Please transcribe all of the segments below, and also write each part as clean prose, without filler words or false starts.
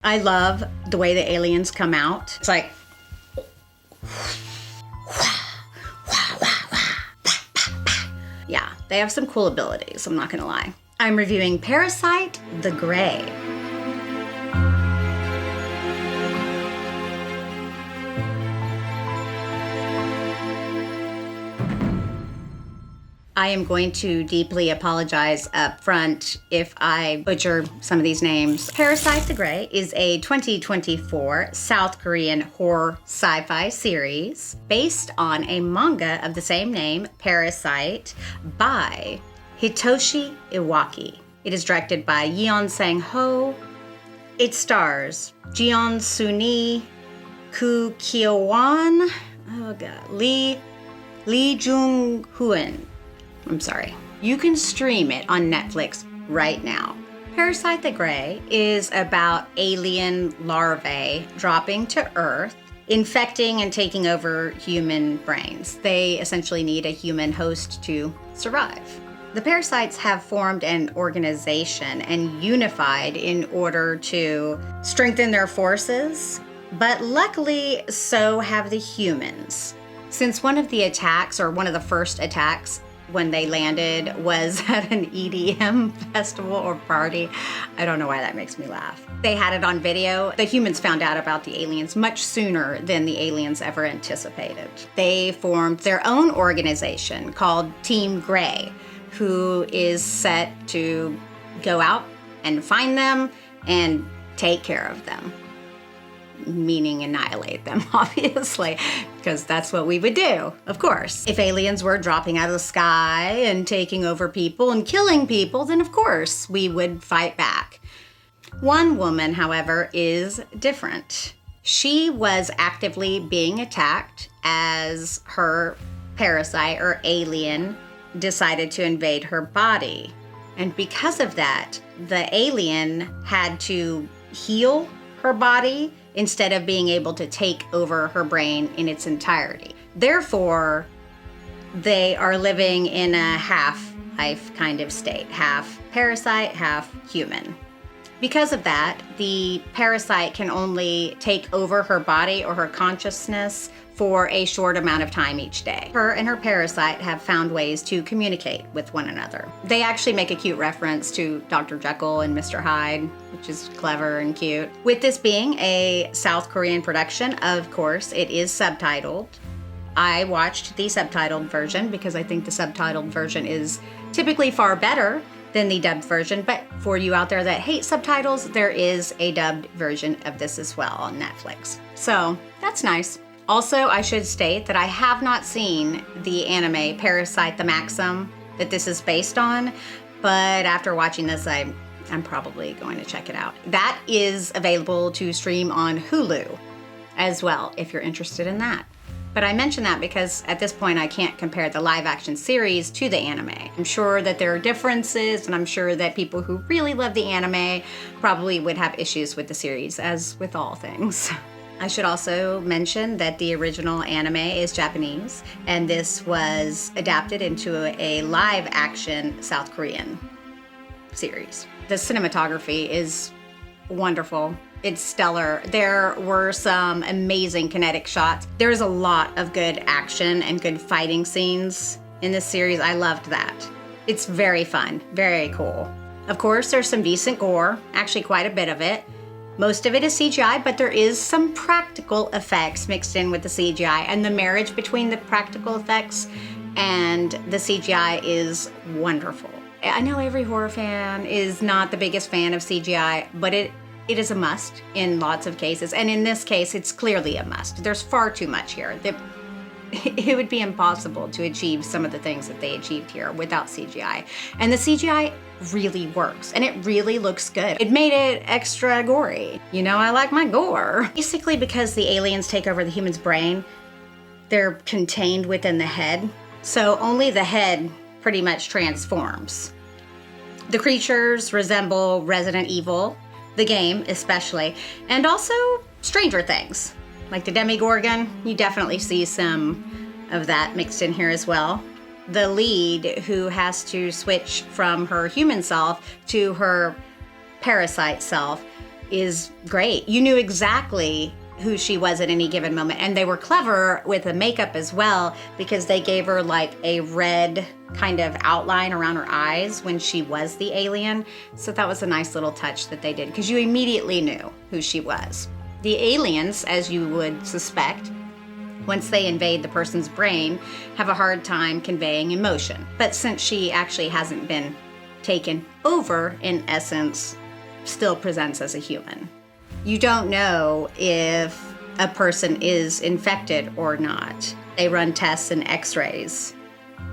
I love the way the aliens come out. It's like, yeah, they have some cool abilities, I'm not gonna lie. I'm reviewing Parasyte the Grey. I am going to deeply apologize up front if I butcher some of these names. Parasyte the Grey is a 2024 South Korean horror sci-fi series based on a manga of the same name, Parasyte, by Hitoshi Iwaki. It is directed by Yeon Sang-ho. It stars Jeon Soo-ni, Koo Kyo-won, Lee Jung-hoon. I'm sorry. You can stream it on Netflix right now. Parasyte the Grey is about alien larvae dropping to Earth, infecting and taking over human brains. They essentially need a human host to survive. The parasites have formed an organization and unified in order to strengthen their forces, but luckily so have the humans. Since one of the attacks, or one of the first attacks, when they landed was at an EDM festival or party. I don't know why that makes me laugh. They had it on video. The humans found out about the aliens much sooner than the aliens ever anticipated. They formed their own organization called Team Grey, who is set to go out and find them and take care of them. Meaning annihilate them, obviously, because that's what we would do, of course. If aliens were dropping out of the sky and taking over people and killing people, then of course we would fight back. One woman, however, is different. She was actively being attacked as her parasite or alien decided to invade her body. And because of that, the alien had to heal her body instead of being able to take over her brain in its entirety. Therefore, they are living in a half-life kind of state, half parasite, half human. Because of that, the parasite can only take over her body or her consciousness for a short amount of time each day. Her and her parasite have found ways to communicate with one another. They actually make a cute reference to Dr. Jekyll and Mr. Hyde, which is clever and cute. With this being a South Korean production, of course, it is subtitled. I watched the subtitled version because I think the subtitled version is typically far better than the dubbed version, but for you out there that hate subtitles, there is a dubbed version of this as well on Netflix. So that's nice. Also, I should state that I have not seen the anime Parasyte the Maxim that this is based on, but after watching this, I'm probably going to check it out. That is available to stream on Hulu as well, if you're interested in that. But I mention that because at this point I can't compare the live action series to the anime. I'm sure that there are differences, and I'm sure that people who really love the anime probably would have issues with the series, as with all things. I should also mention that the original anime is Japanese, and this was adapted into a live action South Korean series. The cinematography is wonderful. It's stellar. There were some amazing kinetic shots. There's a lot of good action and good fighting scenes in this series. I loved that. It's very fun, very cool. Of course, there's some decent gore, actually quite a bit of it. Most of it is CGI, but there is some practical effects mixed in with the CGI, and the marriage between the practical effects and the CGI is wonderful. I know every horror fan is not the biggest fan of CGI, but it is a must in lots of cases. And in this case, it's clearly a must. There's far too much here. It would be impossible to achieve some of the things that they achieved here without CGI. And the CGI really works, and it really looks good. It made it extra gory. You know, I like my gore. Basically, because the aliens take over the human's brain, they're contained within the head. So only the head pretty much transforms. The creatures resemble Resident Evil, the game especially, and also Stranger Things. Like the Demogorgon, you definitely see some of that mixed in here as well. The lead, who has to switch from her human self to her parasite self, is great. You knew exactly who she was at any given moment. And they were clever with the makeup as well, because they gave her like a red kind of outline around her eyes when she was the alien. So that was a nice little touch that they did, because you immediately knew who she was. The aliens, as you would suspect, once they invade the person's brain, have a hard time conveying emotion. But since she actually hasn't been taken over, in essence, still presents as a human. You don't know if a person is infected or not. They run tests and x-rays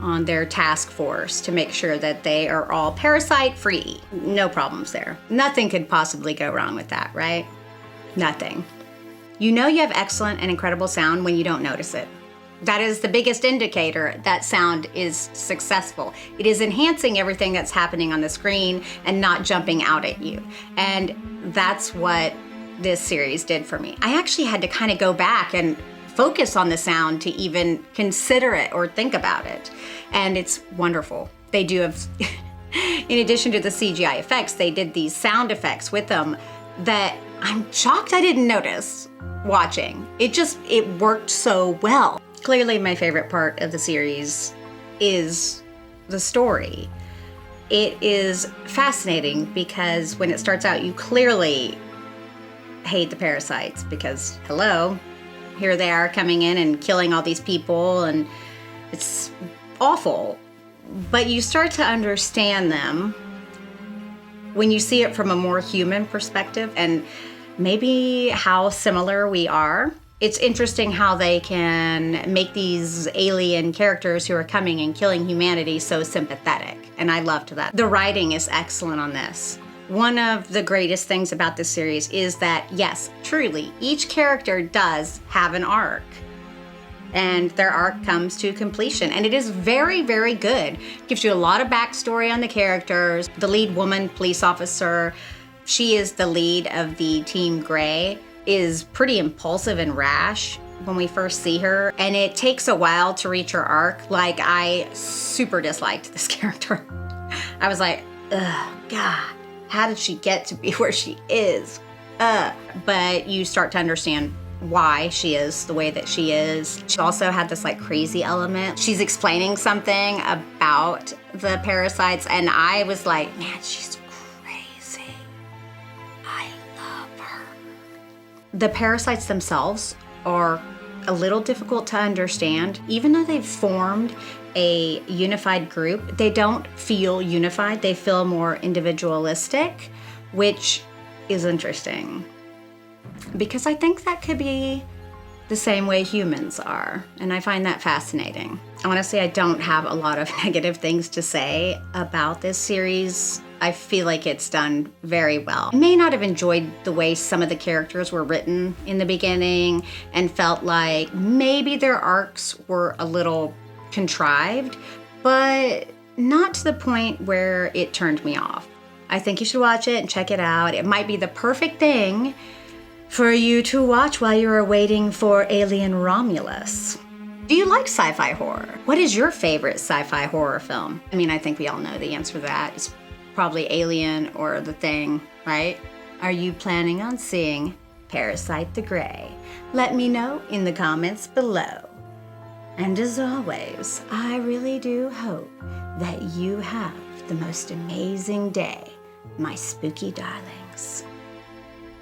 on their task force to make sure that they are all parasite free. No problems there. Nothing could possibly go wrong with that, right? Nothing. You know you have excellent and incredible sound when you don't notice it. That is the biggest indicator that sound is successful. It is enhancing everything that's happening on the screen and not jumping out at you. And that's what this series did for me. I actually had to kind of go back and focus on the sound to even consider it or think about it. And it's wonderful. They do have, in addition to the CGI effects, they did these sound effects with them that I'm shocked I didn't notice watching. It worked so well. Clearly my favorite part of the series is the story. It is fascinating because when it starts out, you clearly hate the parasites because, hello, here they are coming in and killing all these people, and it's awful. But you start to understand them when you see it from a more human perspective and maybe how similar we are. It's interesting how they can make these alien characters who are coming and killing humanity so sympathetic, and I loved that. The writing is excellent on this. One of the greatest things about this series is that, yes, truly, each character does have an arc, and their arc comes to completion, and it is very, very good. Gives you a lot of backstory on the characters. The lead woman, police officer, she is the lead of the Team Grey, is pretty impulsive and rash when we first see her, and it takes a while to reach her arc. Like, I super disliked this character. I was like, ugh, God, how did she get to be where she is? But you start to understand why she is the way that she is. She also had this like crazy element. She's explaining something about the parasites, and I was like, man, she's crazy. I love her. The parasites themselves are a little difficult to understand. Even though they've formed a unified group, they don't feel unified. They feel more individualistic, which is interesting, because I think that could be the same way humans are, and I find that fascinating. Honestly, I don't have a lot of negative things to say about this series. I feel like it's done very well. I may not have enjoyed the way some of the characters were written in the beginning and felt like maybe their arcs were a little contrived, but not to the point where it turned me off. I think you should watch it and check it out. It might be the perfect thing for you to watch while you're waiting for Alien Romulus. Do you like sci-fi horror? What is your favorite sci-fi horror film? I mean, I think we all know the answer to that. It's probably Alien or The Thing, right? Are you planning on seeing Parasyte the Grey? Let me know in the comments below. And as always, I really do hope that you have the most amazing day, my spooky darlings.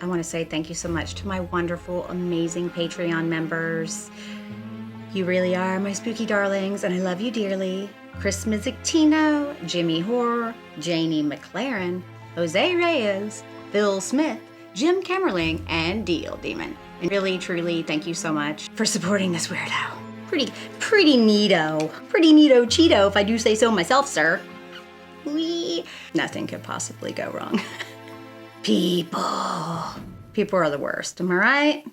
I want to say thank you so much to my wonderful, amazing Patreon members. You really are my spooky darlings, and I love you dearly. Chris Mizzictino, Jimmy Horror, Janie McLaren, Jose Reyes, Phil Smith, Jim Kemmerling, and Deal Demon. And really, truly, thank you so much for supporting this weirdo. Pretty neato. Pretty neato Cheeto, if I do say so myself, sir. Whee! Nothing could possibly go wrong. People are the worst, am I right?